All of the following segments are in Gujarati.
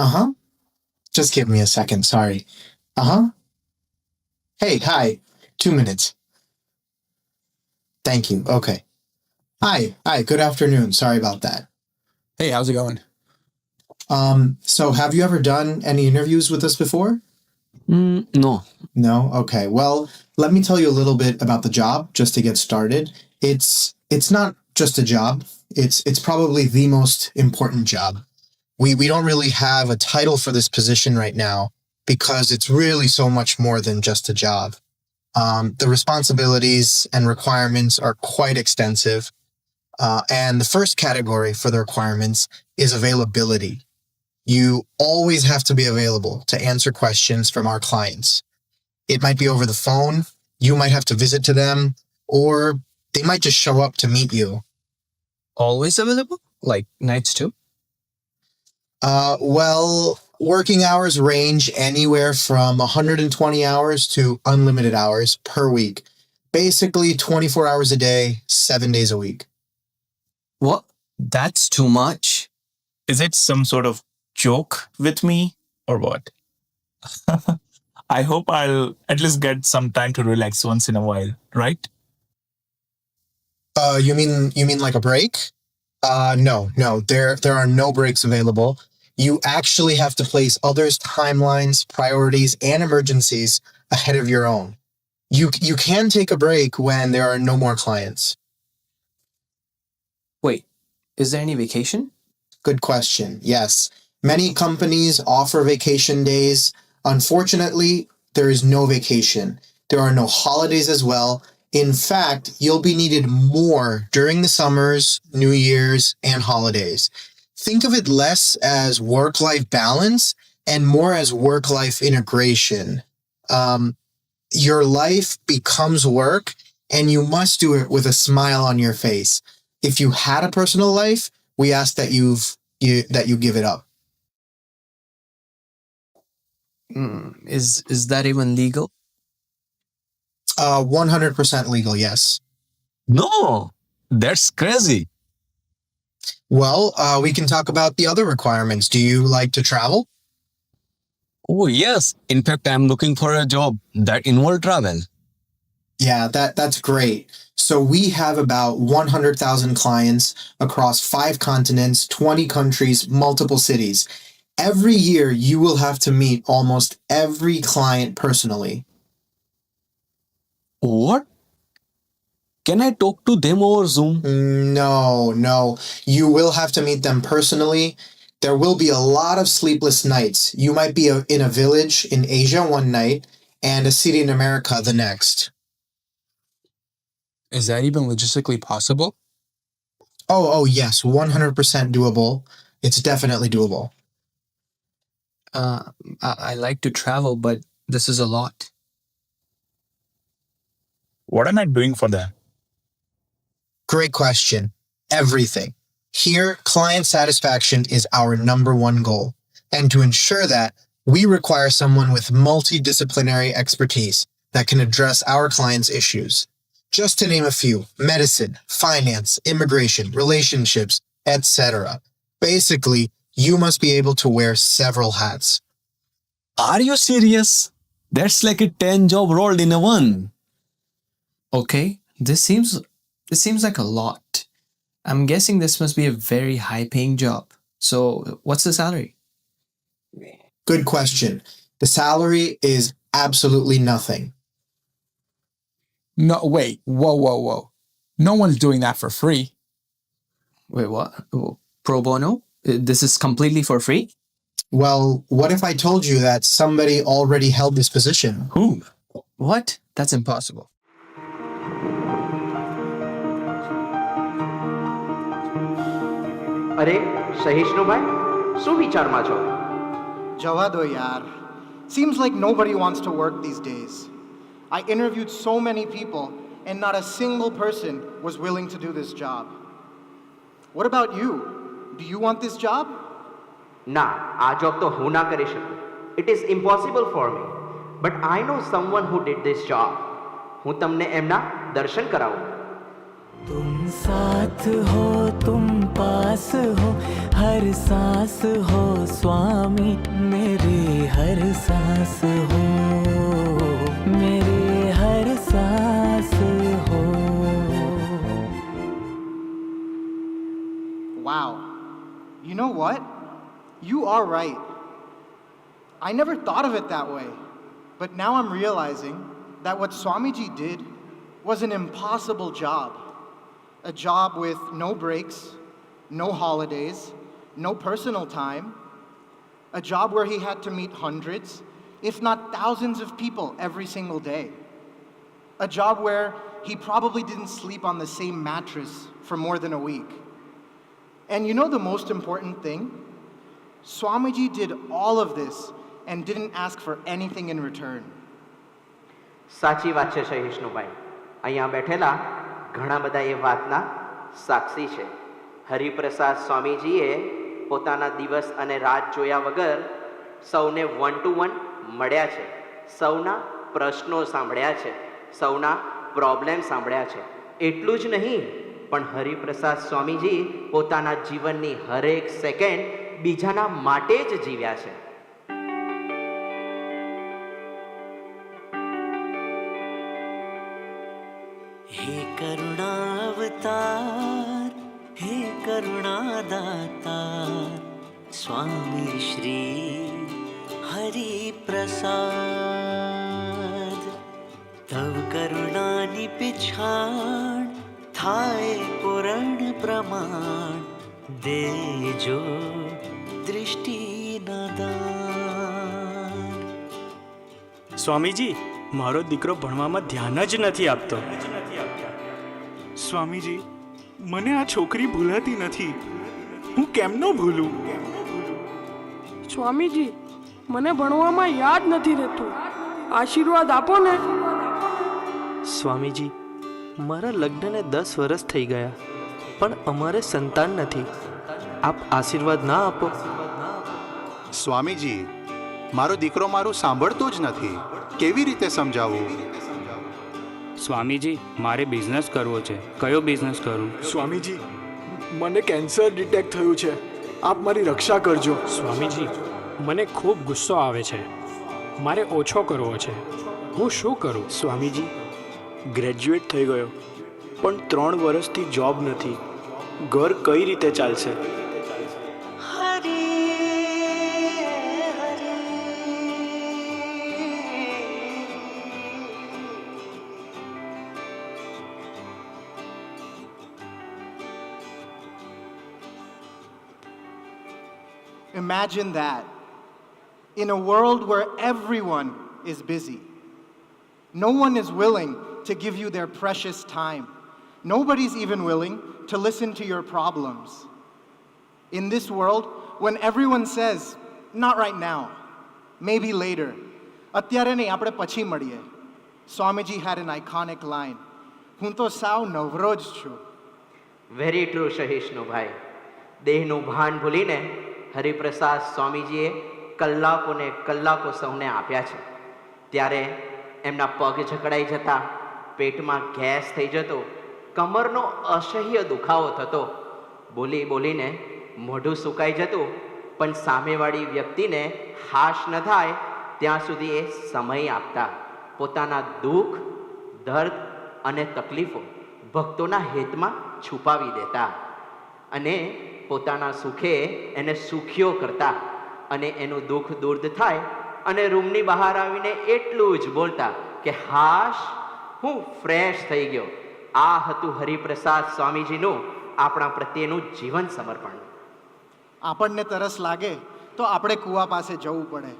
Uh-huh. Just give me a second, sorry. Uh-huh. Hey, hi. 2 minutes. Thank you. Okay. Hi, good afternoon. Sorry about that. Hey, how's it going? So have you ever done any interviews with us before? No. No? Okay. Well, let me tell you a little bit about the job just to get started. It's not just a job. It's probably the most important job. We don't really have a title for this position right now because it's really so much more than just a job. The responsibilities and requirements are quite extensive. And the first category for the requirements is availability. You always have to be available to answer questions from our clients. It might be over the phone, you might have to visit to them, or they might just show up to meet you. Always available? Like nights too? Well, working hours range anywhere from 120 hours to unlimited hours per week. Basically, 24 hours a day, 7 days a week. What? That's too much. Is it some sort of joke with me or what? I hope I'll at least get some time to relax once in a while, right? You mean like a break? No. There are no breaks available. You actually have to place others' timelines, priorities, and emergencies ahead of your own. You can take a break when there are no more clients. Wait, is there any vacation? Good question. Yes. Many companies offer vacation days. Unfortunately, there is no vacation. There are no holidays as well. In fact, you'll be needed more during the summers, New Year's, and holidays. Think of it less as work life balance and more as work life integration. Your life becomes work, and you must do it with a smile on your face. If you had a personal life, we ask that you give it up. Is that even legal? 100% legal, yes. No, that's crazy. Well, we can talk about the other requirements. Do you like to travel? Oh, yes. In fact, I'm looking for a job that involves travel. Yeah, that's great. So we have about 100,000 clients across 5 continents, 20 countries, multiple cities. Every year, you will have to meet almost every client personally. What? Can I talk to them over Zoom? No. You will have to meet them personally. There will be a lot of sleepless nights. You might be in a village in Asia one night and a city in America the next. Is that even logistically possible? Oh, yes, 100% doable. It's definitely doable. I like to travel, but this is a lot. What am I doing for them? Great question. Everything. Here, client satisfaction is our number one goal. And to ensure that, we require someone with multidisciplinary expertise that can address our clients' issues. Just to name a few: medicine, finance, immigration, relationships, etc. Basically, you must be able to wear several hats. Are you serious? That's like a 10 job rolled in a one. Okay, this seems like a lot. I'm guessing this must be a very high paying job. So, what's the salary? Good question. The salary is absolutely nothing. No, wait. Whoa. No one's doing that for free. Wait, what? Oh, pro bono? This is completely for free? Well, what if I told you that somebody already held this position? Who? What? That's impossible. અરે સહિષ્ણુભાઈ શું વિચારમાં છો? જવા દો યાર. Seems like nobody wants to work these days. I interviewed so many people and not a single person was willing to do this job. What about you? Do you want this job? ના, આ જોબ તો હું ના કરી શકું. It is impossible for me. But I know someone who did this job. હું તમને એમના દર્શન કરાવું. तुम साथ हो तुम पास हो, हर सांस हो स्वामी, मेरे हर सांस हो, मेरे हर सांस हो. Wow. You know what? You are right. I never thought of it that way. But now I'm realizing that what Swamiji did was an impossible job. A job with no breaks, no holidays, no personal time. A job where he had to meet hundreds, if not thousands of people every single day. A job where he probably didn't sleep on the same mattress for more than a week. And you know the most important thing? Swamiji did all of this and didn't ask for anything in return. સાચી વાત છે સહિષ્ણુભાઈ. અહીંયા બેઠેલા ઘણા બધા એ વાતના સાક્ષી છે. હરિપ્રસાદ સ્વામીજીએ પોતાના દિવસ અને રાત જોયા વગર સૌને 1-to-1 મળ્યા છે, સૌના પ્રશ્નો સાંભળ્યા છે, સૌના પ્રોબ્લેમ સાંભળ્યા છે. એટલું જ નહીં, પણ હરિપ્રસાદ સ્વામીજી પોતાના જીવનની હરેક સેકન્ડ બીજાના માટે જ જીવ્યા છે. हे करुणावतार, हे करुणादातार, स्वामी श्री हरि प्रसाद. तव करुणानि पिछाण थाय पुरण प्रमाण, देजो दृष्टि नदान. સ્વામીજી, મારો દીકરો ભણવામાં ધ્યાન જ નથી આપતો. સ્વામીજી, મને આ છોકરી ભૂલાતી નથી. હું કેમનો ભૂલું? સ્વામીજી, મને ભણવામાં યાદ નથી રહેતું. આશીર્વાદ આપો ને. સ્વામીજી, મારા લગ્નને 10 વર્ષ થઈ ગયા, પણ અમારે સંતાન નથી. આપ આશીર્વાદ ના આપો. સ્વામીજી, મારો દીકરો મારું સાંભળતો જ નથી. કેવી રીતે સમજાવું? સ્વામીજી, મારે બિઝનેસ કરવો છે. કયો બિઝનેસ કરું? સ્વામીજી, મને કેન્સર ડિટેક્ટ થયું છે. આપ મારી રક્ષા કરજો. સ્વામીજી, મને ખૂબ ગુસ્સો આવે છે. મારે ઓછો કરવો છે. હું શું કરું? સ્વામીજી, ગ્રેજ્યુએટ થઈ ગયો, પણ 3 વર્ષથી જોબ નથી. ઘર કઈ રીતે ચાલશે? Imagine that. In a world where everyone is busy, no one is willing to give you their precious time. Nobody's even willing to listen to your problems. In this world, when everyone says, not right now, maybe later, atyare nahi, apne pachi madiye. Swamiji had an iconic line, "Hun to sav navro જ છું." Very true સહિષ્ણુભાઈ. દેહનું ભાન ભૂલીને હરિપ્રસાદ સ્વામીજીએ કલાકોને કલાકો સૌને આપ્યા છે. ત્યારે એમના પગ જકડાઈ જતા, પેટમાં ગેસ થઈ જતો, કમરનો અસહ્ય દુખાવો થતો, બોલી બોલીને મોઢું સુકાઈ જતું, પણ સામેવાળી વ્યક્તિને હાશ ન થાય ત્યાં સુધી એ સમય આપતા. પોતાના દુઃખ, દર્દ અને તકલીફો ભક્તોના હિતમાં છુપાવી દેતા અને પોતાના સુખે એને સુખીઓ કરતા અને એનું દુઃખ દૂર થાય અને રૂમની બહાર આવીને એટલું જ બોલતા કે હાશ, હું ફ્રેશ થઈ ગયો. આ હતું હરિપ્રસાદ સ્વામીજીનું આપણા પ્રત્યેનું જીવન સમર્પણ. આપણને તરસ લાગે તો આપણે કૂવા પાસે જવું પડે.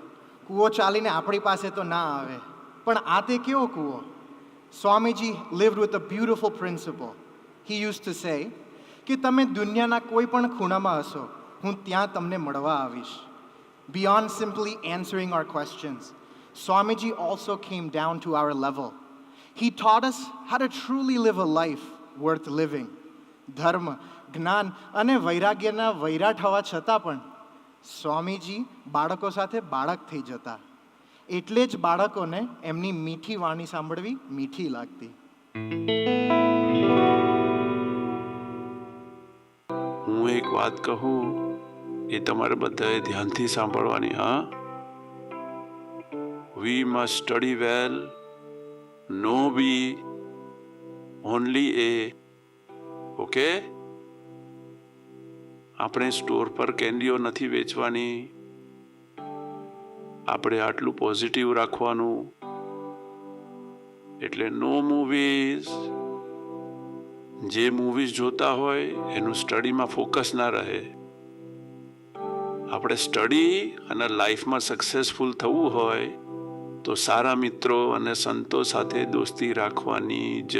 કૂવો ચાલીને આપણી પાસે તો ના આવે. પણ આ તે કેવો કૂવો? Swamiji lived with a beautiful principle. He used to say કે તમે દુનિયાના કોઈ પણ ખૂણામાં હશો, હું ત્યાં તમને મળવા આવીશ. Beyond simply answering our questions, Swamiji also came down to our level. He taught us how to truly live a life worth living. ધર્મ, જ્ઞાન અને વૈરાગ્યના વૈરાટ હોવા છતાં પણ સ્વામીજી બાળકો સાથે બાળક થઈ જતા. એટલે જ બાળકોને એમની મીઠી વાણી સાંભળવી મીઠી લાગતી. વાત કહું, એ તમારે બધાએ ધ્યાનથી સાંભળવાની. હા, we must study well, no be only A. Okay? આપણે સ્ટોર પર કેન્ડીઓ નથી વેચવાની. આપણે આટલું પોઝિટિવ રાખવાનું. એટલે નો મૂવીઝ. જે મૂવીઝ જોતા હોય એનું સ્ટડીમાં ફોકસ ના રહે. આપણે સ્ટડી અને લાઈફમાં સક્સેસફુલ થવું હોય તો સારા મિત્રો અને સંતો સાથે દોસ્તી રાખવાની. જ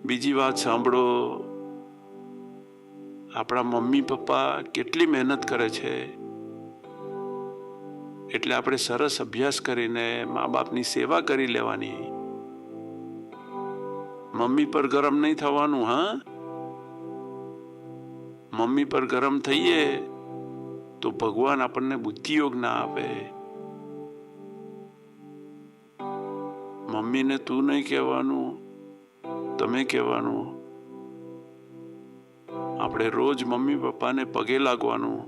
બીજી વાત સાંભળો. આપણા મમ્મી પપ્પા કેટલી મહેનત કરે છે, એટલે આપણે સરસ અભ્યાસ કરીને મા બાપની સેવા કરી લેવાની. મમ્મી પર ગરમ નહીં થવાનું. હા, મમ્મી પર ગરમ થઈએ તો ભગવાન આપણને બુદ્ધિયોગ ના આપે. મમ્મીને તું નહીં કહેવાનું, તમે કહેવાનું. આપણે રોજ મમ્મી પપ્પાને પગે લાગવાનું,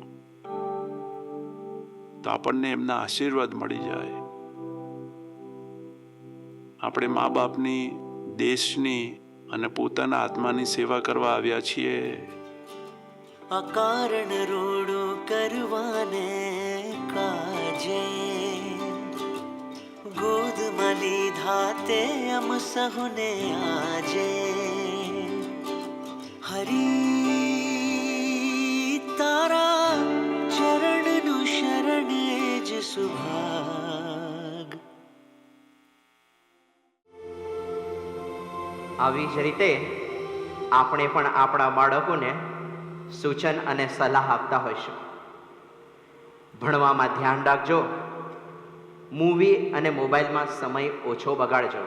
તો આપણને એમના આશીર્વાદ મળી જાય. આપણે મા બાપની, દેશની અને પોતાના આત્માની સેવા કરવા આવ્યા છીએ. અકારણ રોડો કરવાને કાજે ગોદમાં લીધા તે અમ સહુને આજે. હરી તારા ચરણનું શરણે જ સુભાગ. આવી જ રીતે આપણે પણ આપણા બાળકોને સૂચન અને સલાહ આપતા હોઈશું. ભણવામાં ધ્યાન રાખજો, મૂવી અને મોબાઈલમાં સમય ઓછો બગાડજો,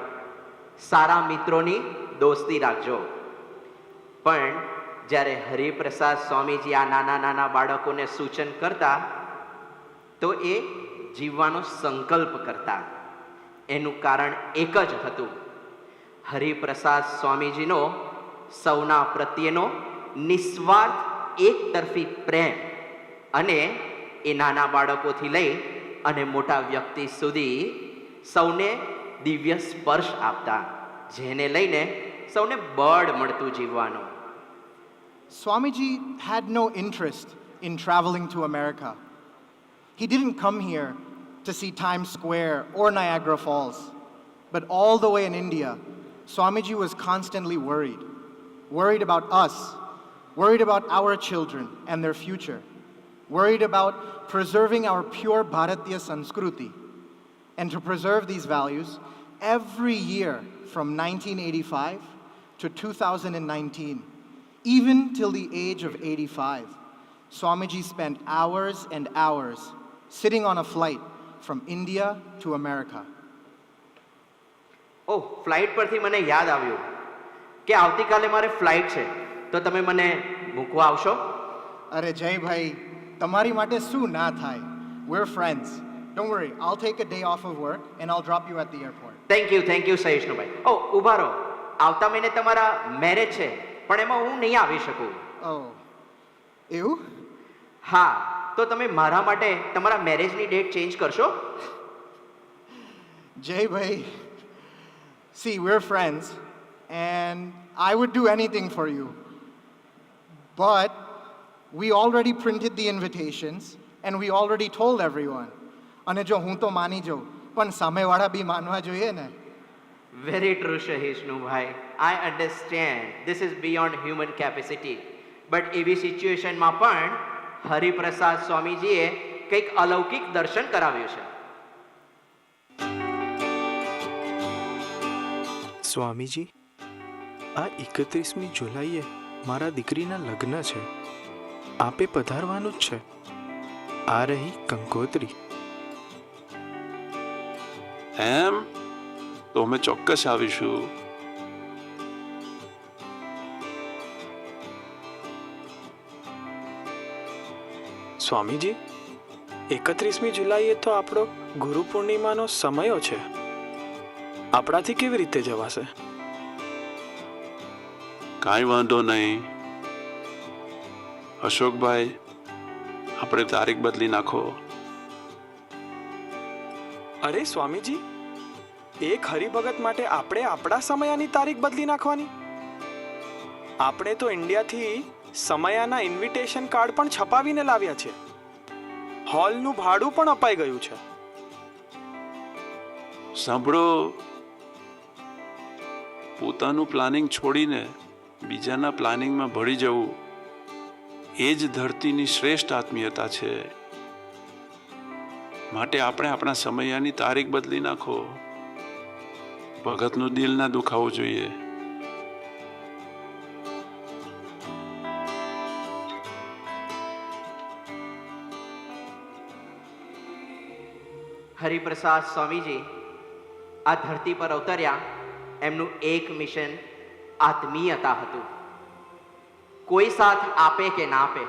સારા મિત્રોની દોસ્તી રાખજો. પણ જ્યારે હરિપ્રસાદ સ્વામીજી આ નાના નાના બાળકોને સૂચન કરતા તો એ જીવવાનો સંકલ્પ કરતા. એનું કારણ એક જ હતું. હરિપ્રસાદ સ્વામીજીનો સૌના પ્રત્યેનો નિસ્વાર્થ એક તરફી પ્રેમ અને એ નાના બાળકોથી લઈ અને મોટા વ્યક્તિ સુધી સૌને દિવ્ય સ્પર્શ આપતા, જેને લઈને સૌને બળ મળતું જીવવાનું. Swamiji had no interest in traveling to America. He didn't come here to see Times Square or Niagara Falls. But all the way in India, Swamiji was constantly worried. Worried about us, worried about our children and their future, worried about preserving our pure Bharatiya Sanskruti. And to preserve these values, every year from 1985 to 2019, even till the age of 85, Swamiji spent hours and hours sitting on a flight from India to America. Oh, flight પરથી મને યાદ આવ્યું કે આવતીકાલે મારે ફ્લાઇટ છે, તો તમે મને મૂકવા આવશો? અરે જય ભાઈ, તમારી માટે શું ના થાય. We're friends. Don't worry, I'll take a day off of work and I'll drop you at the airport. Thank you સહિષ્ણુભાઈ. ઓ ઊભા રહો, આવતા મહિને તમારા મેરેજ છે, પણ એમાં હું નહીં આવી શકું. Oh, એવું? હા, તો તમે મારા માટે તમારા મેરેજની ડેટ ચેન્જ કરશો? Jay bhai, see, we're friends and I would do anything for you. But we already printed the invitations and we already told everyone. અને જો હું તો માની જાઉં, પણ સામેવાળા બી માનવા જોઈએ ને. Very true, સહિષ્ણુભાઈ. I understand this is beyond human capacity. But એવી સિચ્યુએશનમાં પણ હરિપ્રસાદ સ્વામીજીએ કંઈક અલૌકિક દર્શન કરાવ્યું છે. સ્વામીજી, આ 31મી જુલાઈએ મારા દીકરીના લગ્ન છે. આપે પધારવાનું જ છે. આ રહી કંકોત્રી. એમ તો અમે ચોક્કસ આવીશું. સ્વામીજી, 31મી જુલાઈએ તો આપણો ગુરુ પૂર્ણિમાનો સમયો છે. આપણાથી કેવી રીતે જવાશે? કાંઈ વાંધો નહીં. અશોકભાઈ, આપણે તારીખ બદલી નાખો. અરે સ્વામીજી, એક હરિભગત માટે આપણે આપણા સમયાની તારીખ બદલી નાખવાની? આપણે તો ઇન્ડિયાથી સમયાના ઇન્વિટેશન કાર્ડ પણ છપાવીને લાવ્યા છે. હોલનું ભાડું પણ અપાઈ ગયું છે. સાંભળો, પોતાનું પ્લાનિંગ છોડીને બીજાના પ્લાનિંગમાં ભળી જવું એ જ ધરતીની શ્રેષ્ઠ આત્મીયતા છે. માટે આપણે આપણા સમયાની તારીખ બદલી નાખો. ભગતનું દિલ ના દુખાવવું જોઈએ. હરિપ્રસાદ સ્વામીજી આ ધરતી પર અવતર્યા, એમનું એક મિશન આત્મીયતા હતું. કોઈ સાથ આપે કે ના આપે,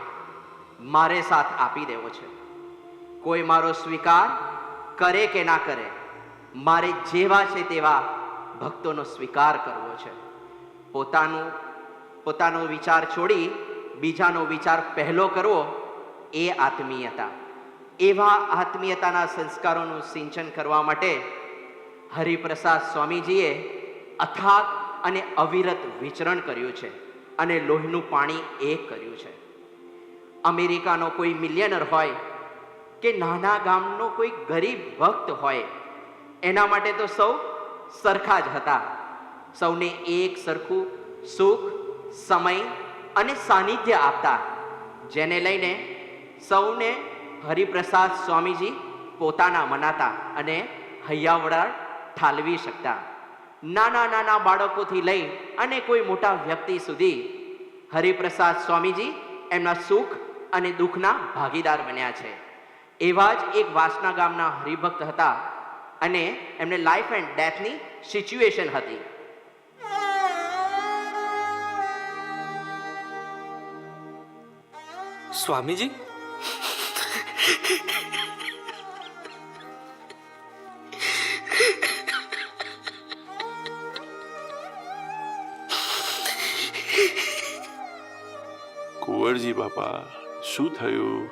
મારે સાથ આપી દેવો છે. કોઈ મારો સ્વીકાર કરે કે ના કરે, મારે જેવા છે તેવા ભક્તોનો સ્વીકાર કરવો છે. પોતાનો વિચાર છોડી બીજાનો વિચાર પહેલો કરવો એ આત્મીયતા. એવા આત્મીયતાના સંસ્કારોનું સિંચન કરવા માટે હરિપ્રસાદ સ્વામીજીએ અથાગ અને અવિરત વિચરણ કર્યું છે અને લોહીનું પાણી એક કર્યું છે. અમેરિકાનો કોઈ મિલિયનર હોય કે નાના ગામનો કોઈ ગરીબ ભક્ત હોય, એના માટે તો સૌ સરખા જ હતા. સૌને એક સરખું સુખ, સમય અને સાનિધ્ય આપતા, જેને લઈને સૌને હરિપ્રસાદ સ્વામીજી પોતાના મનાતા અને હૈયાવડા ઠાલવી શકતા. નાના નાના બાળકોથી લઈ અને કોઈ મોટા વ્યક્તિ સુધી હરિપ્રસાદ સ્વામીજી એમના સુખ અને દુઃખના ભાગીદાર બન્યા છે. એવા જ એક વાસના ગામના હરિભક્ત હતા અને એમને લાઈફ એન્ડ ડેથની સિચ્યુએશન હતી. સ્વામીજી, કુંવરજી બાપા, શું થયું?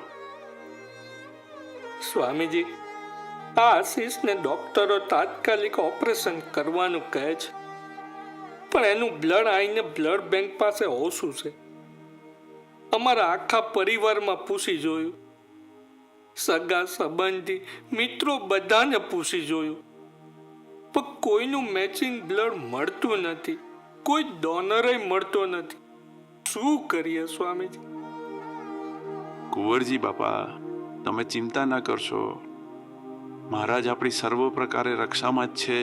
સ્વામીજી, આ આશીષને ડોક્ટરો તાત્કાલિક ઓપરેશન કરવાનું કહે છે, પણ એનું બ્લડ આવીને બ્લડ બેંક પાસે ઓછું છે. અમારા આખા પરિવારમાં પૂછી જોયું, સગા સંબંધી મિત્રો બધાને પૂછી જોયું, પણ કોઈનું મેચિંગ બ્લડ મળતું નથી. કોઈ ડોનર મળતો નથી. શું કરીએ સ્વામીજી? કુંવરજી બાપા, તમે ચિંતા ના કરશો. મહારાજ આપણી સર્વ પ્રકારે રક્ષામાં જ છે.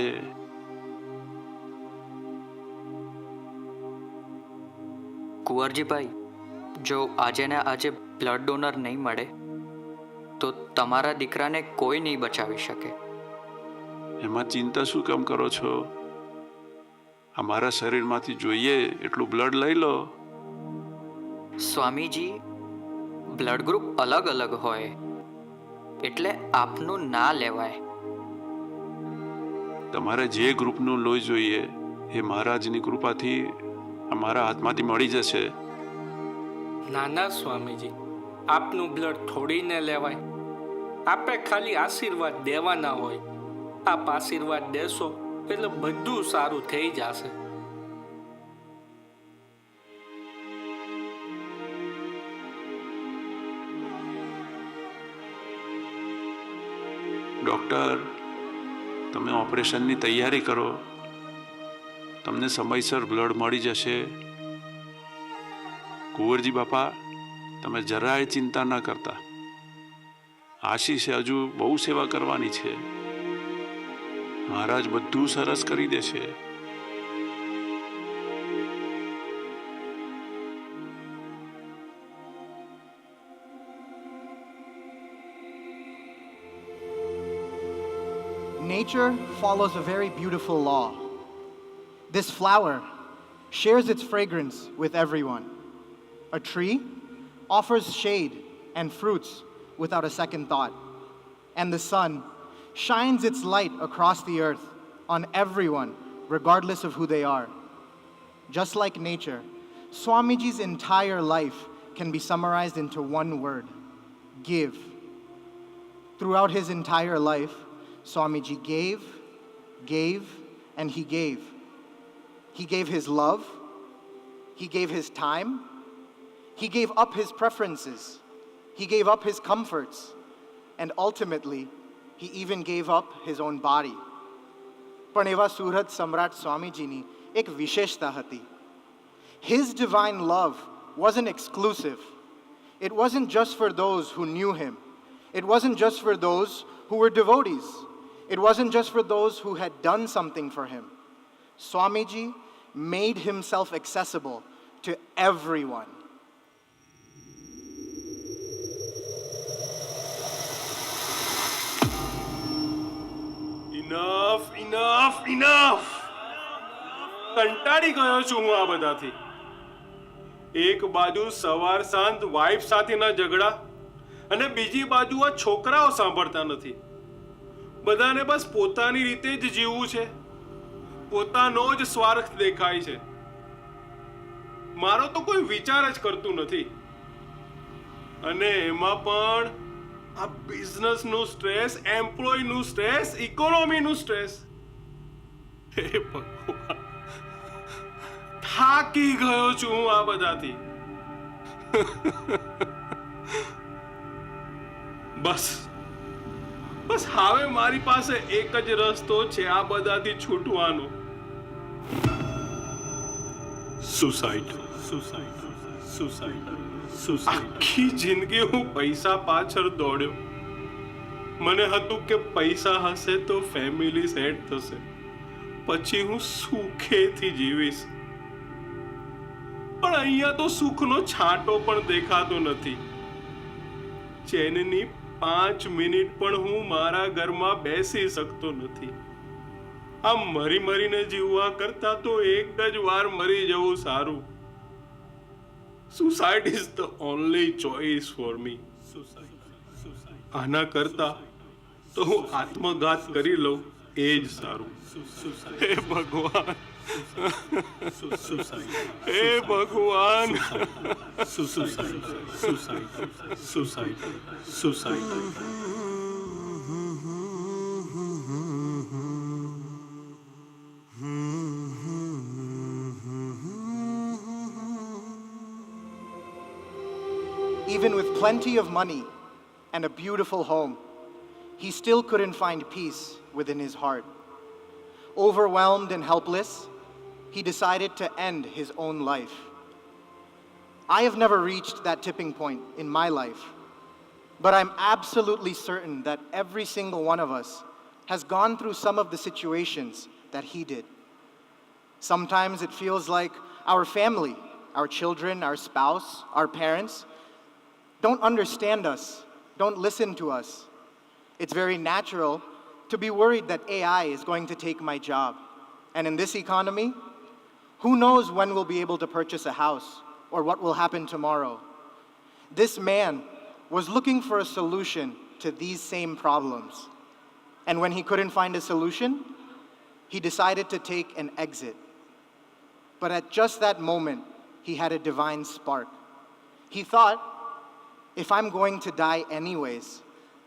કુંવરજીભાઈ, જો આજે ને આજે બ્લડ ડોનર નહીં મળે તો તમારા દીકરાને કોઈ નહીં બચાવી શકે. એમાં ચિંતા શું કામ કરો છો? અમારા શરીરમાંથી જોઈએ એટલું બ્લડ લઈ લો. સ્વામીજી, બ્લડ ગ્રુપ અલગ અલગ હોય એટલે આપનું ના લેવાય. તમારે જે ગ્રુપનું લોહી જોઈએ એ મહારાજની કૃપાથી અમારા હાથમાંથી મળી જશે. નાના સ્વામીજી, આપનું બ્લડ થોડીને લેવાય. આપે ખાલી આશીર્વાદ દેવાના હોય. આપ આશીર્વાદ દેશો એટલે બધું સારું થઈ જશે. ડૉક્ટર, તમે ઓપરેશનની તૈયારી કરો. તમને સમયસર બ્લડ મળી જશે. કુંવરજી બાપા, તમે જરાય ચિંતા ન કરતા. આશીષે હજુ બહુ સેવા કરવાની છે. મહારાજ બધું સરસ કરી દેશે. Nature follows a very beautiful law. This flower shares its fragrance with everyone. A tree offers shade and fruits without a second thought. And the sun shines its light across the earth on everyone, regardless of who they are. Just like nature, Swamiji's entire life can be summarized into one word: give. Throughout his entire life, Swamiji gave, and he gave. He gave his love, he gave his time, he gave up his preferences, he gave up his comforts, and ultimately, he even gave up his own body. પણ એવા સુરત સમ્રાટ સ્વામીજીની એક વિશેષતા હતી. His divine love wasn't exclusive. It wasn't just for those who knew him. It wasn't just for those who were devotees. It wasn't just for those who had done something for him. Swamiji made himself accessible to everyone. Enough કંટાળી ગયો છું હું આ બધાથી. એક બાજુ સવાર સાંજ વાઇફ સાથેના ઝઘડા અને બીજી બાજુ આ છોકરાઓ સાંભળતા નથી. બધાને બસ પોતાની રીતે જ જીવવું છે, પોતાનો જ સ્વાર્થ દેખાય છે. મારો તો કોઈ વિચાર જ કરતું નથી. અને એમાં પણ આ બિઝનેસનું સ્ટ્રેસ, એમ્પ્લોયનું સ્ટ્રેસ, ઇકોનોમીનું સ્ટ્રેસ. હે ભગવાન, થાકી ગયો છું હું આ બધાથી. બસ હવે મારી પાસે એક જ રસ્તો છે આ બધાથી છૂટવાનો: સુસાઇડ. આખી જિંદગી હું પૈસા પાછળ દોડ્યો. મને હતું કે પૈસા હશે તો ફેમિલી સેટ થશે, પછી હું સુખેથી જીવીશ. પણ અહીંયા તો સુખનો છાંટો પણ દેખાતો નથી. ચેનની 5 મિનિટ પણ હું મારા ઘરમાં બેસી શકતો નથી. આ મરીને જીવવા કરતા તો એક જ વાર મરી જવું સારું. Suicide is the only choice for me. આના કરતા તો હું આત્મઘાત કરી લઉં એ જ સારું. હે ભગવાન, હે ભગવાન. Suicide. Even with plenty of money and a beautiful home, he still couldn't find peace within his heart. Overwhelmed and helpless, he decided to end his own life. I have never reached that tipping point in my life, but I'm absolutely certain that every single one of us has gone through some of the situations that he did. Sometimes it feels like our family, our children, our spouse, our parents don't understand us, don't listen to us. It's very natural to be worried that AI is going to take my job. And in this economy, who knows when we'll be able to purchase a house or what will happen tomorrow. This man was looking for a solution to these same problems. And when he couldn't find a solution, he decided to take an exit. But at just that moment, he had a divine spark. He thought, if I'm going to die anyways,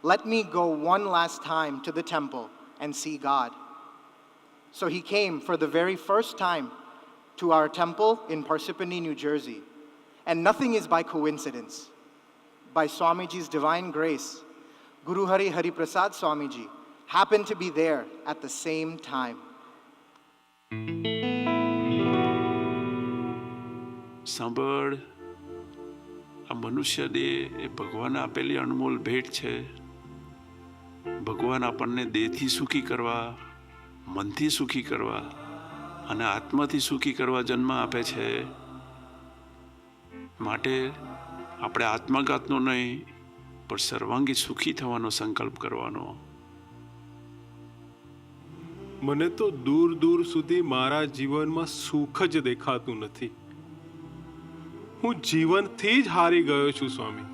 let me go one last time to the temple and see God. So he came for the very first time to our temple in Parsippany, New Jersey. And nothing is by coincidence. By Swamiji's divine grace, Guru Hari Hari Prasad Swamiji happened to be there at the same time. સાંભળ, આ મનુષ્ય દેહ એ ભગવાન આપેલી અનમોલ ભેટ છે. ભગવાન આપણને દેહથી સુખી કરવા, મનથી સુખી કરવા અને આત્માથી સુખી કરવા જન્મ આપે છે. માટે આપણે આત્મઘાતનો નહીં પણ સર્વાંગી સુખી થવાનો સંકલ્પ કરવાનો. મને તો દૂર દૂર સુધી મારા જીવનમાં સુખ જ દેખાતું નથી. હું જીવનથી જ હારી ગયો છું સ્વામી.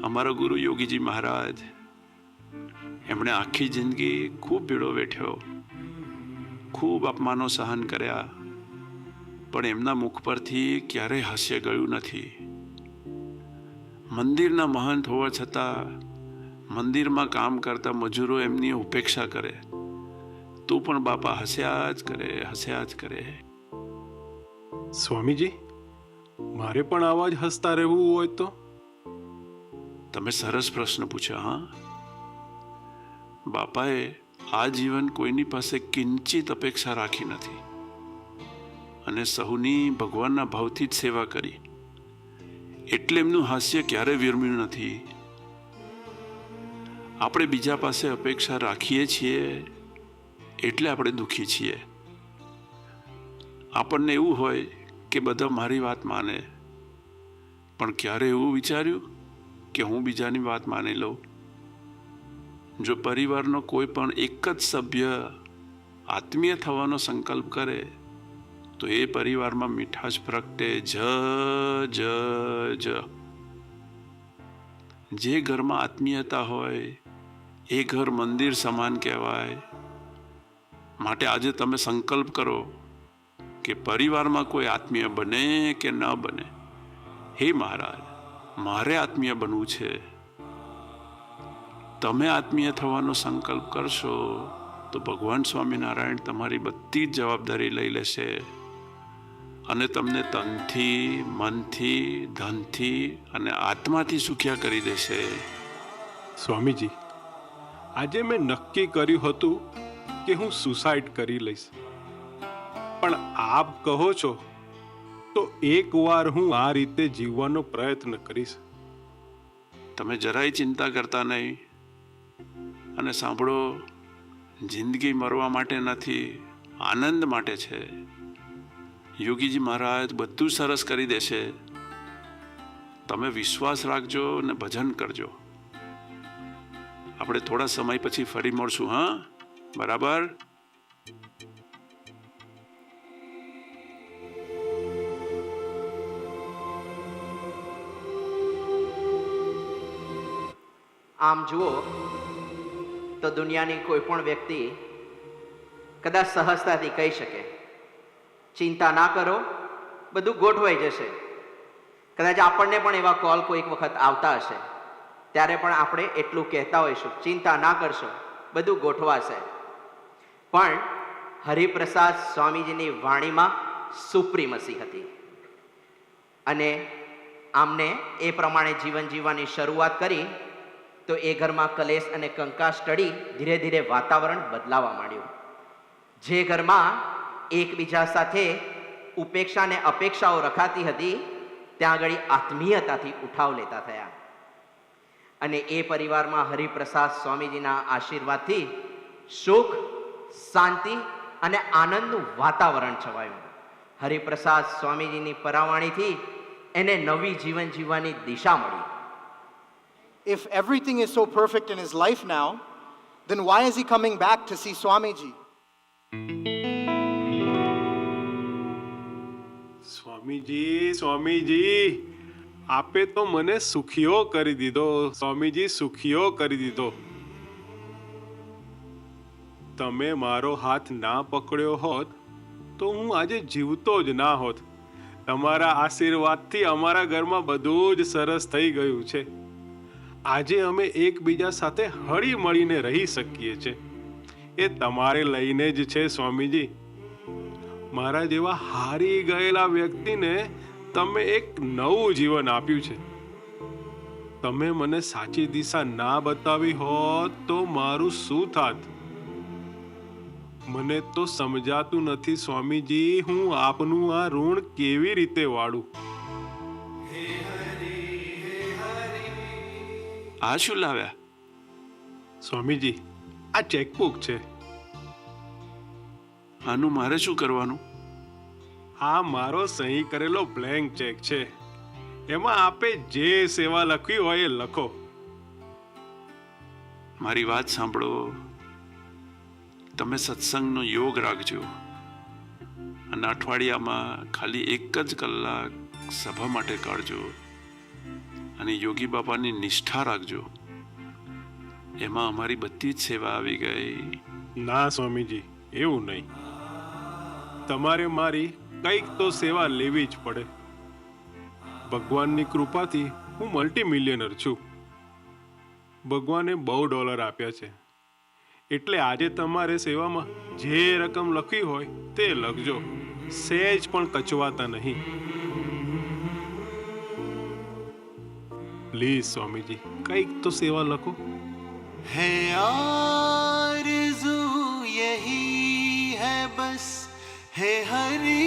અમારા ગુરુ યોગીજી મહારાજ, એમણે આખી જિંદગી ખૂબ ભીડો વેઠ્યો, ખૂબ અપમાનો સહન કર્યા, પણ એમના મુખ પરથી ક્યારેય હાસ્ય ગયું નથી. મંદિરના મહંત હોવા છતાં મંદિરમાં કામ કરતા મજૂરો એમની ઉપેક્ષા કરે તો પણ બાપા હસ્યા જ કરે. સ્વામીજી, મારે પણ આવા જ હસતા રહેવું હોય તો? તમે સરસ પ્રશ્ન પૂછ્યો. હા, બાપાએ આ જીવન કોઈની પાસે કિંચિત અપેક્ષા રાખી નથી અને સહુની ભગવાનના ભાવથી જ સેવા કરી, એટલે એમનું હાસ્ય ક્યારે વિરમ્યું નથી. આપણે બીજા પાસે અપેક્ષા રાખીએ છીએ એટલે આપણે દુઃખી છીએ. આપણને એવું હોય કે બધા મારી વાત માને, પણ ક્યારે એવું વિચાર્યું કે હું બીજાની વાત માની લઉં? જો પરિવારનો કોઈ પણ એક જ સભ્ય આત્મીય થવાનો સંકલ્પ કરે તો એ પરિવારમાં મીઠાશ પ્રગટે જ. જે ઘરમાં આત્મીયતા હોય એ ઘર મંદિર સમાન કહેવાય. માટે આજે તમે સંકલ્પ કરો કે પરિવારમાં કોઈ આત્મીય બને કે ન બને, હે મહારાજ, મારે આત્મીય બનવું છે. તમે આત્મીય થવાનો સંકલ્પ કરશો તો ભગવાન સ્વામિનારાયણ તમારી બધી જ જવાબદારી લઈ લેશે અને તમને તનથી, મનથી, ધનથી અને આત્માથી સુખ્યા કરી દેશે. સ્વામીજી, આજે મેં નક્કી કર્યું હતું કે હું સુસાઇડ કરી લઈશ, પણ આપ કહો છો તો એકવાર હું આ રીતે જીવવાનો પ્રયત્ન કરીશ. તમે જરાય ચિંતા કરતા નહીં. અને સાંભળો, જિંદગી મરવા માટે નથી, આનંદ માટે છે. યોગીજી મહારાજ બધું સરસ કરી દેશે. તમે વિશ્વાસ રાખજો અને ભજન કરજો. આપણે થોડા સમય પછી ફરી મળશું. હા, બરાબર? આમ જુઓ તો દુનિયાની કોઈ પણ વ્યક્તિ કદાચ સહજતાથી કહી શકે, ચિંતા ના કરો, બધું ગોઠવાઈ જશે. કદાચ આપણને પણ એવા કોલ કોઈક વખત આવતા હશે, ત્યારે પણ આપણે એટલું કહેતા હોઈશું, ચિંતા ના કરશો, બધું ગોઠવાશે. પણ હરિપ્રસાદ સ્વામીજીની વાણીમાં સુપ્રીમસી હતી અને આમને એ પ્રમાણે જીવન જીવવાની શરૂઆત કરી તો એ ઘરમાં કલેશ અને કંકાસ ટળી ધીરે ધીરે વાતાવરણ બદલાવા માંડ્યું. જે ઘરમાં એકબીજા સાથે ઉપેક્ષા અને અપેક્ષાઓ રખાતી હતી ત્યાં આગળ આત્મીયતાથી ઉઠાવ લેતા થયા અને એ પરિવારમાં હરિપ્રસાદ સ્વામીજીના આશીર્વાદથી સુખ, શાંતિ અને આનંદનું વાતાવરણ છવાયું. હરિપ્રસાદ સ્વામીજીની પરાવાણીથી એને નવી જીવન જીવવાની દિશા મળી. If everything is so perfect in his life now, then why is he coming back to see Swamiji? Swamiji, આપે તો મને સુખીઓ કરી દીધો. સ્વામીજી, સુખીઓ કરી દીધો. તમે મારો હાથ ના પકડ્યો હોત તો હું આજે જીવતો જ ના હોત. તમારા આશીર્વાદથી અમારા ઘરમાં બધું જ સરસ થઈ ગયું છે. આજે અમે એકબીજા સાથે હળી મળીને રહી શકીએ છીએ. એ તમારે લઈને જ છે સ્વામીજી. મારા જેવા હારી ગયેલા વ્યક્તિને તમે એક નવું જીવન આપ્યું છે. તમે મને સાચી દિશા ના બતાવી હોત તો મારું શું થાત? મને તો સમજાતું નથી સ્વામીજી, હું આપનું આ ઋણ કેવી રીતે વાળું? આ શું લાવ્યા? સ્વામીજી, આ ચેકબુક છે. આનું મારે શું કરવાનું? આ મારો સહી કરેલો બ્લેન્ક ચેક છે. એમાં આપે જે સેવા લખવી હોય એ લખો. મારી વાત સાંભળો. તમે સત્સંગનો યોગ રાખજો અને અઠવાડિયામાં ખાલી 1 જ કલાક સભા માટે કાઢજો અને યોગી બાપાની નિષ્ઠા રાખજો. એમાં અમારી બધી જ સેવા આવી ગઈ. ના સ્વામીજી, એવું નહીં. તમારે મારી કંઈક તો સેવા લેવી જ પડે. ભગવાનની કૃપાથી હું મલ્ટી મિલિયનર છું. ભગવાને બહુ ડોલર આપ્યા છે, એટલે આજે તમારે સેવામાં જે રકમ લખી હોય તે લખજો. સહેજ પણ કચવાતા નહીં. પ્લીઝ સ્વામીજી, કંઈક તો સેવા લખો. है आरज़ू यही है बस है हरी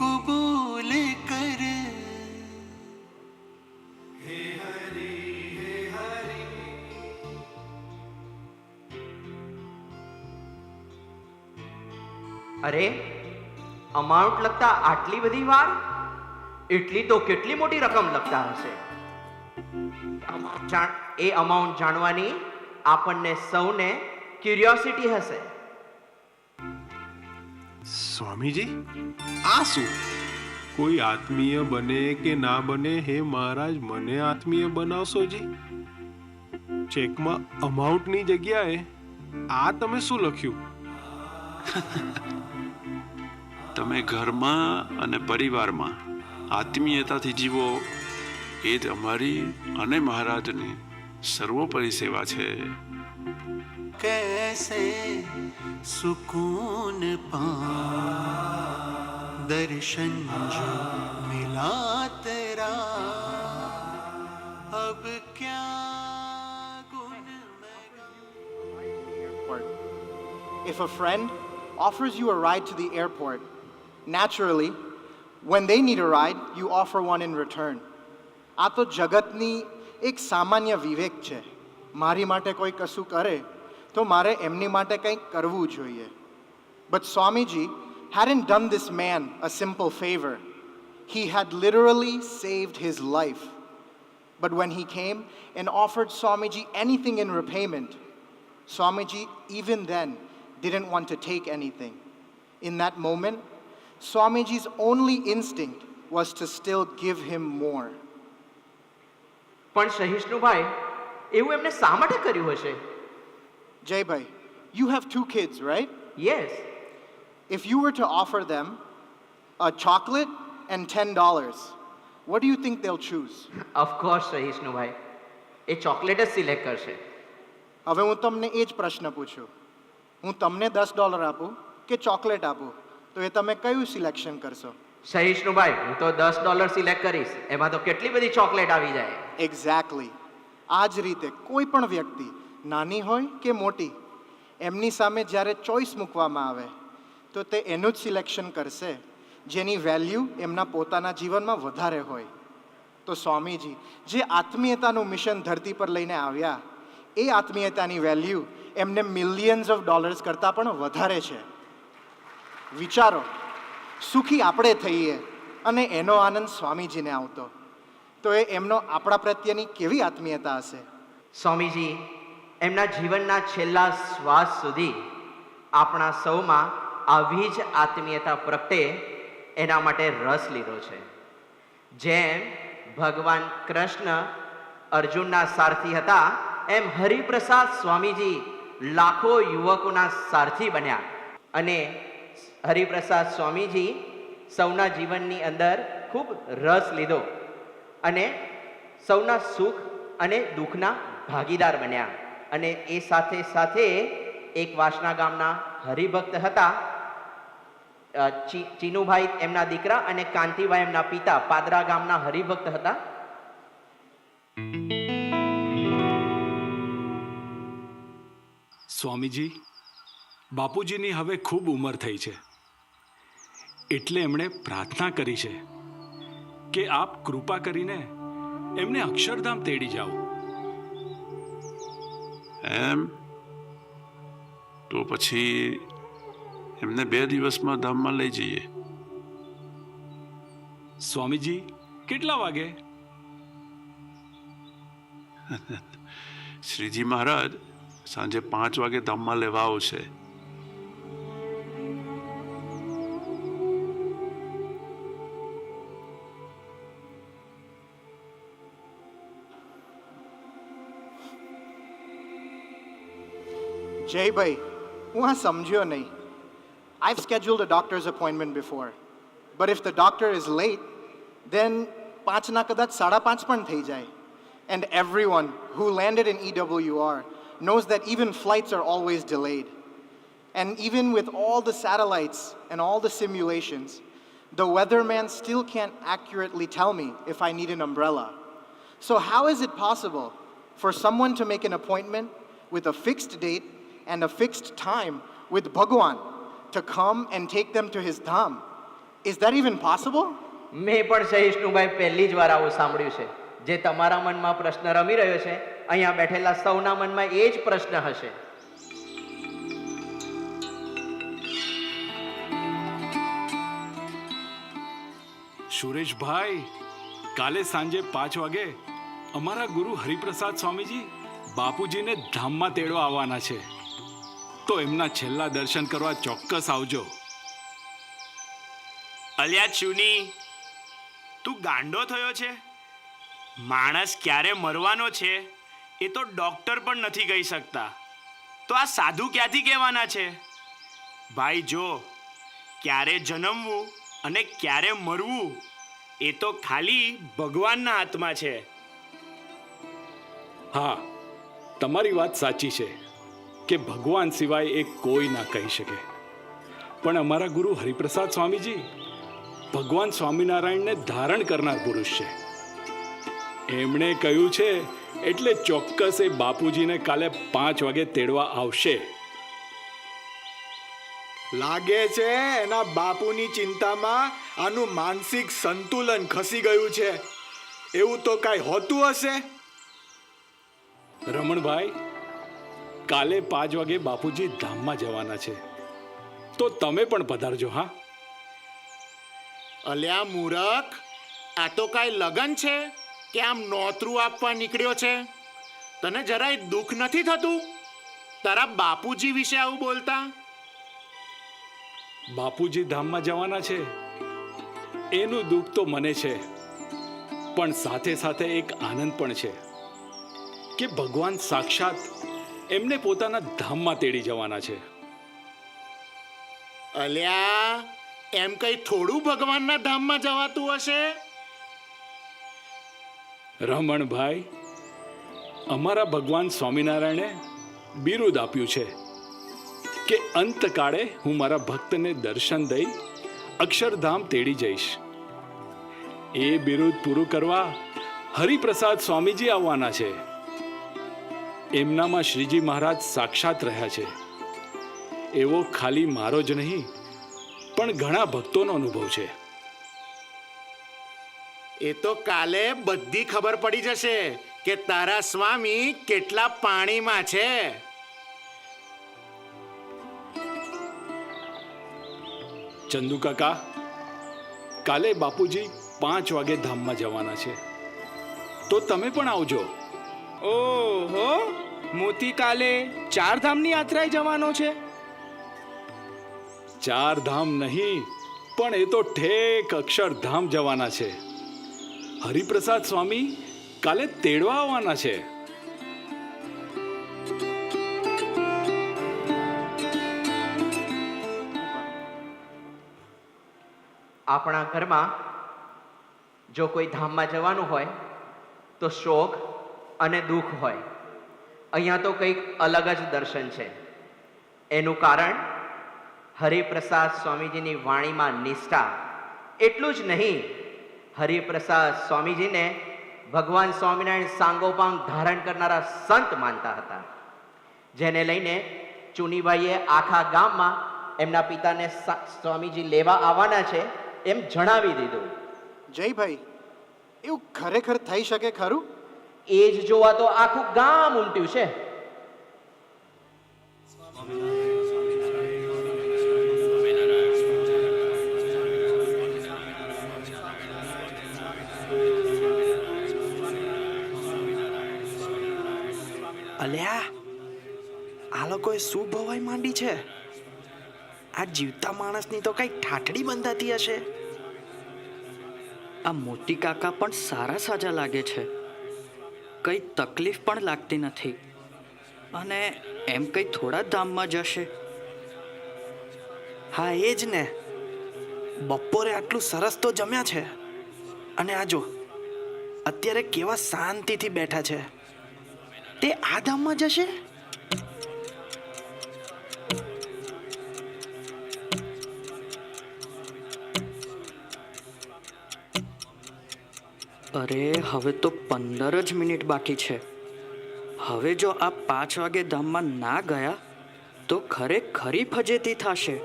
कबूल कर. અરે, અમાઉન્ટ લખતા આટલી બધી વાર? એટલી તો કેટલી મોટી રકમ લખતા હશે. એ અમાઉન્ટ જાણવાની આપણને સૌને ક્યુરિયોસિટી હશે. સ્વામીજી, આ શું? કોઈ આત્મીય બને કે ના બને, હે મહારાજ મને આત્મીય બનાવશો જી. ચેકમાં અમાઉન્ટની જગ્યાએ આ તમે શું લખ્યું? તમે ઘરમાં અને પરિવારમાં આત્મીયતાથી જીવો, એ જ અમારી અને મહારાજની સર્વોપરી સેવા છે. कैसे सुकून पा दर्शन जो मिला तेरा अब क्या गुन. If a friend offers you a ride to the airport, naturally, when they need a ride, you offer one in return. આ તો જગતની એક સામાન્ય વિવેક છે. મારી માટે કોઈ કશું કરે તો મારે એમની માટે કંઈક કરવું જોઈએ. But Swamiji hadn't done this man a simple favor. He had literally saved his life. But when he came and offered Swamiji anything in repayment, Swamiji even then didn't want to take anything. In that moment, Swamiji's only instinct was to still give him more. પણ સહિષ્ણુભાઈ, એવું એમને શા માટે કર્યું હશે? Jaybhai, you have 2 kids, right? Yes. If you were to offer them a chocolate and $10, what do you think they'll choose? Of course, સહિષ્ણુભાઈ, એ ચોકલેટ જ સિલેક્ટ કરશે. હવે હું તમને એ જ પ્રશ્ન પૂછું. હું તમને $10 આપું કે ચોકલેટ આપું, તો એ તમે કયું સિલેક્શન કરશો? સહિષ્ણુભાઈ, હું તો $10 સિલેક્ટ કરીશ. એમાં તો કેટલી બધી ચોકલેટ આવી જાય. એક્ઝેક્ટલી. આ જ રીતે કોઈ પણ વ્યક્તિ, નાની હોય કે મોટી, એમની સામે જ્યારે ચોઈસ મૂકવામાં આવે તો તે એનું જ સિલેક્શન કરશે જેની વેલ્યુ એમના પોતાના જીવનમાં વધારે હોય. તો સ્વામીજી જે આત્મીયતાનું મિશન ધરતી પર લઈને આવ્યા, એ આત્મીયતાની વેલ્યુ એમને મિલિયન્સ ઓફ ડોલર્સ કરતાં પણ વધારે છે. વિચારો, સુખી આપણે થઈએ અને એનો આનંદ સ્વામીજીને આવતો, તો એ એમનો આપણા પ્રત્યેની કેવી આત્મીયતા હશે. સ્વામીજી એમના જીવનના છેલ્લા શ્વાસ સુધી આપણા સૌમાં આવી જ આત્મીયતા પ્રગટે એના માટે રસ લીધો છે. જેમ ભગવાન કૃષ્ણ અર્જુનના સારથી હતા, એમ હરિપ્રસાદ સ્વામીજી લાખો યુવકોના સારથી બન્યા. અને હરિપ્રસાદ સ્વામીજી સૌના જીવનની અંદર ખૂબ રસ લીધો અને સૌના સુખ અને દુઃખના ભાગીદાર બન્યા. અને એ સાથે સાથે એક વાસણા ગામના હરિભક્ત હતા, ચીનુભાઈ એમના દીકરા અને કાંતિભાઈ એમના પિતા પાદરા ગામના હરિભક્ત હતા. સ્વામીજી, બાપુજીની હવે ખૂબ ઉંમર થઈ છે, એટલે એમણે પ્રાર્થના કરી છે કે આપ કૃપા કરીને એમને અક્ષરધામ તેડી જાઓ. એમ? તો પછી એમને 2 દિવસમાં ધામમાં લઈ જઈએ. સ્વામીજી, કેટલા વાગે? શ્રીજી મહારાજ સાંજે 5 વાગે ધામમાં લેવા આવશે. જયભાઈ, હું આ સમજ્યો નહીં. I've scheduled a doctor's appointment before, but if the doctor is late, then 5 na kadat 5:30 પણ થઈ જાય. And everyone who landed in EWR knows that even flights are always delayed. And even with all the satellites and all the simulations, the weatherman still can't accurately tell me if I need an umbrella. So how is it possible for someone to make an appointment with a fixed date and a fixed time with Bhagwan to come and take them to his dham? Is that even possible? મેં પણ સહિષ્ણુભાઈ પહેલી જ વાર આવું સાંભળ્યું છે. જે તમારા મનમાં પ્રશ્ન રમી રહ્યો છે, અહીંયા બેઠેલા સૌના મનમાં એ જ પ્રશ્ન હશે. સુરેશભાઈ, કાલે સાંજે 5 વાગે અમારા ગુરુ હરિપ્રસાદ સ્વામીજી બાપુજીને ધામમાં તેડવા આવવાના છે. તો એમના છેલ્લા દર્શન કરવા ચોક્કસ આવજો. અલ્યા ચુની, તું ગાંડો થયો છે? માણસ ક્યારે મરવાનો છે એ તો ડોક્ટર પણ નથી કહી શકતા, તો આ સાધુ ક્યાંથી કહેવાના છે? ભાઈ જો, ક્યારે જન્મવું અને ક્યારે મરવું એ તો ખાલી ભગવાનના હાથમાં છે. હા, તમારી વાત સાચી છે કે ભગવાન સિવાય એ કોઈ ના કહી શકે. પણ અમારા ગુરુ હરિપ્રસાદ સ્વામીજી ભગવાન સ્વામિનારાયણને ધારણ કરનાર પુરુષ છે. એમણે કહ્યું છે એટલે ચોક્કસ એ બાપુજીને કાલે 5 વાગે તેડવા આવશે. લાગે છે એના બાપુની ચિંતામાં આનું માનસિક સંતુલન ખસી ગયું છે. એવું તો કાંઈ હોતું હશે? રમણભાઈ, કાલે 5 વાગે બાપુજી ધામમાં જવાના છે, તો તમે પણ પધારજો. હા. અલ્યા મૂરખ, આ તો કાંઈ લગન છે કે આમ નોતરું આપવા નીકળ્યો છે? તને જરાય દુઃખ નથી થતું તારા બાપુજી વિશે આવું બોલતા? બાપુજી ધામમાં જવાના છે એનું દુઃખ તો મને છે, પણ સાથે સાથે એક આનંદ પણ છે કે ભગવાન સાક્ષાત એમને પોતાના ધામમાં તેડી જવાના છે. અલ્યા, એમ કઈ થોડું ભગવાનના ધામમાં જવાતું હશે? રમણભાઈ, અમારા ભગવાન સ્વામિનારાયણે બિરુદ આપ્યું છે કે અંતકાળે હું મારા ભક્તને દર્શન દઈ અક્ષરધામ તેડી જઈશ. એ બિરુદ પૂરું કરવા હરિપ્રસાદ સ્વામીજી આવવાના છે. એમનામાં શ્રીજી મહારાજ સાક્ષાત રહ્યા છે એવો ખાલી મારો જ નહીં પણ ઘણા ભક્તોનો અનુભવ છે. એ તો કાલે બધી ખબર પડી જશે કે તારા સ્વામી કેટલા પાણીમાં છે. ચંદુ કાકા, કાલે બાપુજી 5 વાગે ધામમાં જવાના છે, તો તમે પણ આવજો. ઓહો, મોતી કાલે 4 ધામની યાત્રાએ જવાનો છે? 4 ધામ નહીં, પણ એ તો ઠેક અક્ષરધામ જવાના છે. હરિપ્રસાદ સ્વામી કાલે તેડવા આવવાના છે. આપણા ઘરમાં જો કોઈ ધામમાં જવાનું હોય તો શોક અને દુઃખ હોય. અહીંયા તો કંઈક અલગ જ દર્શન છે. એનું કારણ હરિપ્રસાદ સ્વામીજીની વાણીમાં નિષ્ઠા. એટલું જ નહીં, હરિપ્રસાદ સ્વામીજીને ભગવાન સ્વામિનારાયણ સાંગોપાંગ ધારણ કરનારા સંત માનતા હતા, જેને લઈને ચુનીભાઈએ આખા ગામમાં એમના પિતાને સ્વામીજી લેવા આવવાના છે એમ જણાવી દીધું. જયભાઈ, એવું ખરેખર થઈ શકે ખરું? એ જ જોવા તો આખું ગામ ઉમટ્યું છે. અલ્યા, આ લોકોએ શું ભવાઈ માંડી છે? આ જીવતા માણસની તો કઈ ઠાઠડી બંધાતી હશે. આ મોતી કાકા પણ સારા સાજા લાગે છે, કઈ તકલીફ પણ લાગતી નથી, અને એમ કઈ થોડા ધામમાં જશે. હા એ જ ને. બપોરે આટલું સરસ તો જમ્યા છે અને આ જો અત્યારે કેવા શાંતિથી બેઠા છે. તે આ ધામમાં જશે? અરે હવે તો 15 જ મિનિટ બાકી છે. હવે જો આ 5 વાગે ધામમાં ના ગયા તો ખરેખરી ફજેતી થશે.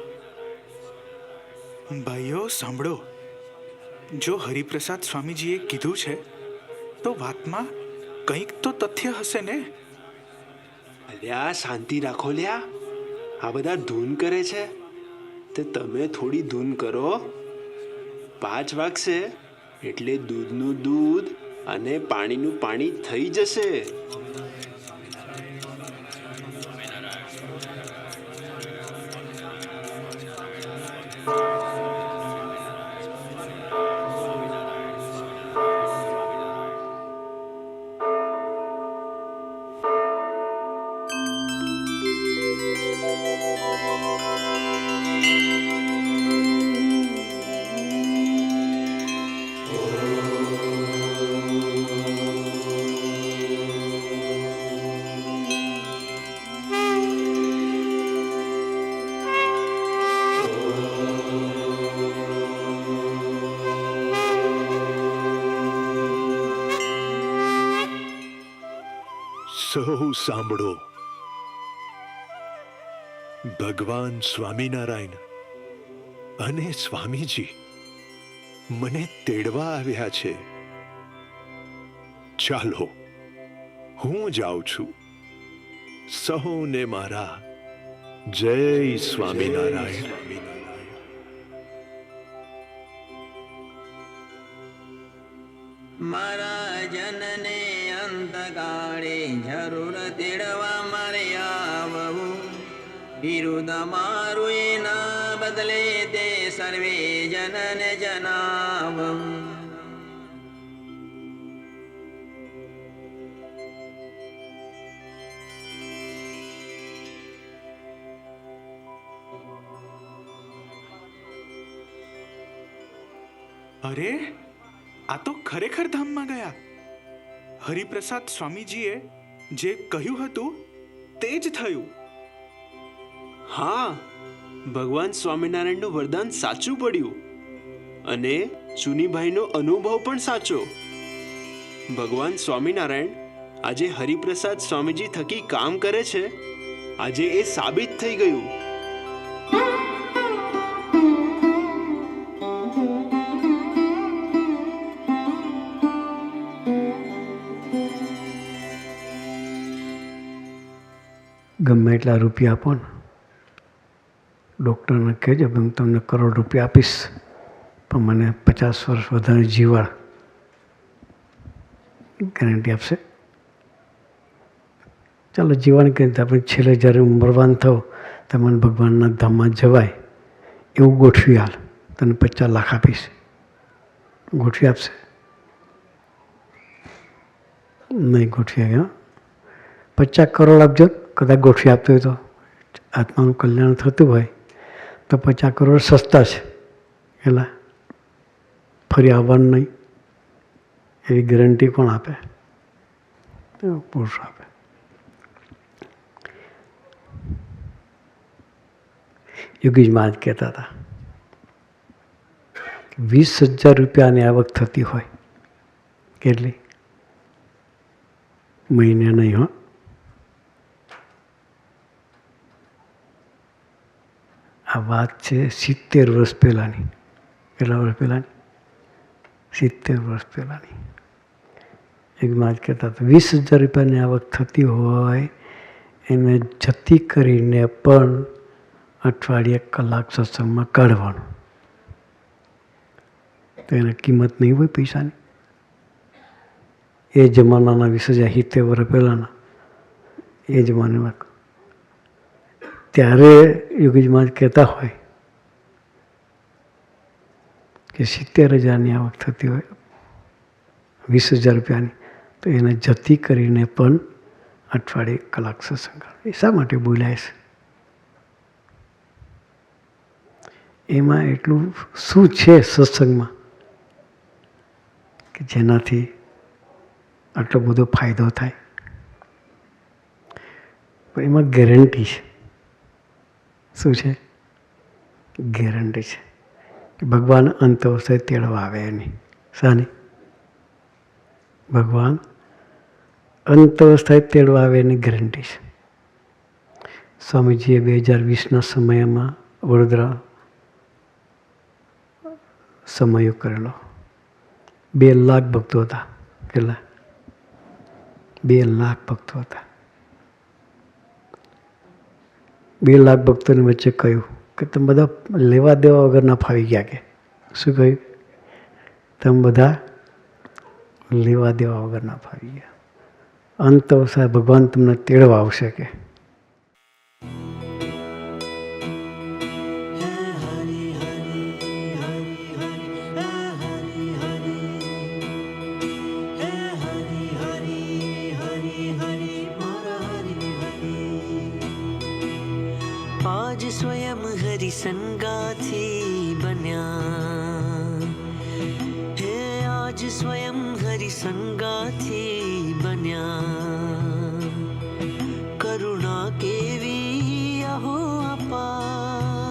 ભાઈઓ સાંભળો, જો હરિપ્રસાદ સ્વામીજીએ કીધું છે તો વાતમાં કંઈક તો તથ્ય હશે ને. અલ્યા શાંતિ રાખો લ્યા, આ બધા ધૂન કરે છે તે તમે થોડી ધૂન કરો. 5 વાગશે એટલે દૂધનું દૂધ અને પાણીનું પાણી થઈ જશે. સૌ સાંભળો. ભગવાન સ્વામિનારાયણ અને સ્વામીજી મને તેડવા આવ્યા છે. ચાલો હું જાઉં છું. સૌને મારા જય સ્વામિનારાયણ. મારા જનને અંતકાળે જરૂર તેડવા મારે આવવું. વિરુદ્ધ મારું એના બદલે તે સર્વે જનને જણાવવું. અરે આ તો ખરેખર ધામમાં ગયા. હરિપ્રસાદ સ્વામીજીએ જે કહ્યું હતું તે જ થયું. હા, ભગવાન સ્વામિનારાયણનું વરદાન સાચું પડ્યું અને ચુનીભાઈનો અનુભવ પણ સાચો. ભગવાન સ્વામિનારાયણ આજે હરિપ્રસાદ સ્વામીજી થકી કામ કરે છે. આજે એ સાબિત થઈ ગયું. ગમે એટલા રૂપિયા આપો ને, ડૉક્ટરને કહેજો કે હું તમને કરોડ રૂપિયા આપીશ પણ મને 50 વર્ષ વધારે જીવાડ ગેરંટી આપશે. ચાલો જીવવાની કહે આપણે છેલ્લે જ્યારે મરવાન થાવ તો મને ભગવાનના ધામમાં જવાય એવું ગોઠવી હાલ, તને 50 લાખ આપીશ. ગોઠવી આપશે? નહીં ગોઠવી ગયા. 50 કરોડ આપજો. કદાચ ગોઠવી આપતો હોય તો આત્માનું કલ્યાણ થતું હોય તો 50 કરોડ સસ્તા છે. એટલે ફરી આવવાનું નહીં એવી ગેરંટી કોણ આપે? પુરુષ આપે. યોગીજ મહારાજ કહેતા હતા 20,000 રૂપિયાની આવક થતી હોય. કેટલી? મહિને નહીં હો. આ વાત છે 70 વર્ષ પહેલાંની. કેટલા વર્ષ પહેલાંની? 70 વર્ષ પહેલાંની. એક માજ કહેતા હતા 20,000 રૂપિયાની આવક થતી હોય એને જતી કરીને પણ અઠવાડિયે કલાક સત્સંગમાં કાઢવાનું. તો એને કિંમત નહીં હોય પૈસાની. એ જમાનાના 20,070 વર્ષ પહેલાંના એ જમાનામાં ત્યારે યોગીજી મહારાજ કહેતા હોય કે 70,000ની આવક થતી હોય 20,000 રૂપિયાની તો એને જતી કરીને પણ અઠવાડિયે કલાક સત્સંગ. એ શા માટે બોલાય છે? એમાં એટલું શું છે સત્સંગમાં કે જેનાથી આટલો બધો ફાયદો થાય? પણ એમાં ગેરંટી છે. શું છે? ગેરંટી છે કે ભગવાન અંત અવસ્થાએ તેડવા આવે નહીં. શાની? ભગવાન અંત અવસ્થાએ તેડવા આવે એની ગેરંટી છે. સ્વામીજીએ 2020ના સમયમાં વડોદરા સમયો કરેલો. 2 લાખ ભક્તો હતા. કેટલા? 2 લાખ ભક્તો હતા. 2 લાખ ભક્તોની વચ્ચે કહ્યું કે તમે બધા લેવા દેવા વગરના ફાવી ગયા. કે શું કહ્યું? તમે બધા લેવા દેવા વગરના ફાવી ગયા. અંત અવસ્થાએ ભગવાન તમને તેડવા આવશે. કે आज स्वयं हरि संगाथी बन्या हे आज स्वयं हरि संगाथी बन्या करुणा केवी अहो अपार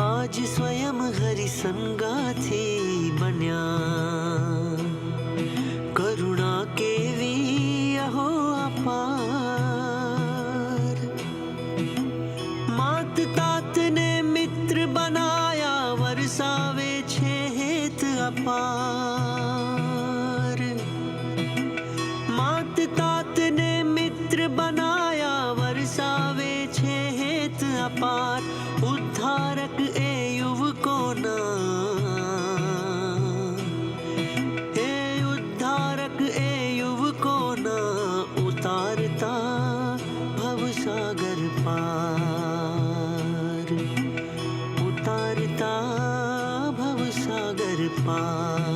आज स्वयं हरि संगाथी बन्या करुणा केवी अहो अपार मात तात ने मित्र बनाया वरसावे छे हेत अपार मात तात ने मित्र बनाया वरसावे छे हेत अपार उद्धारक ए युवकोना हे उद्धारक ए युवकोना उतारता भवसागर पार उतारता भवसागर पार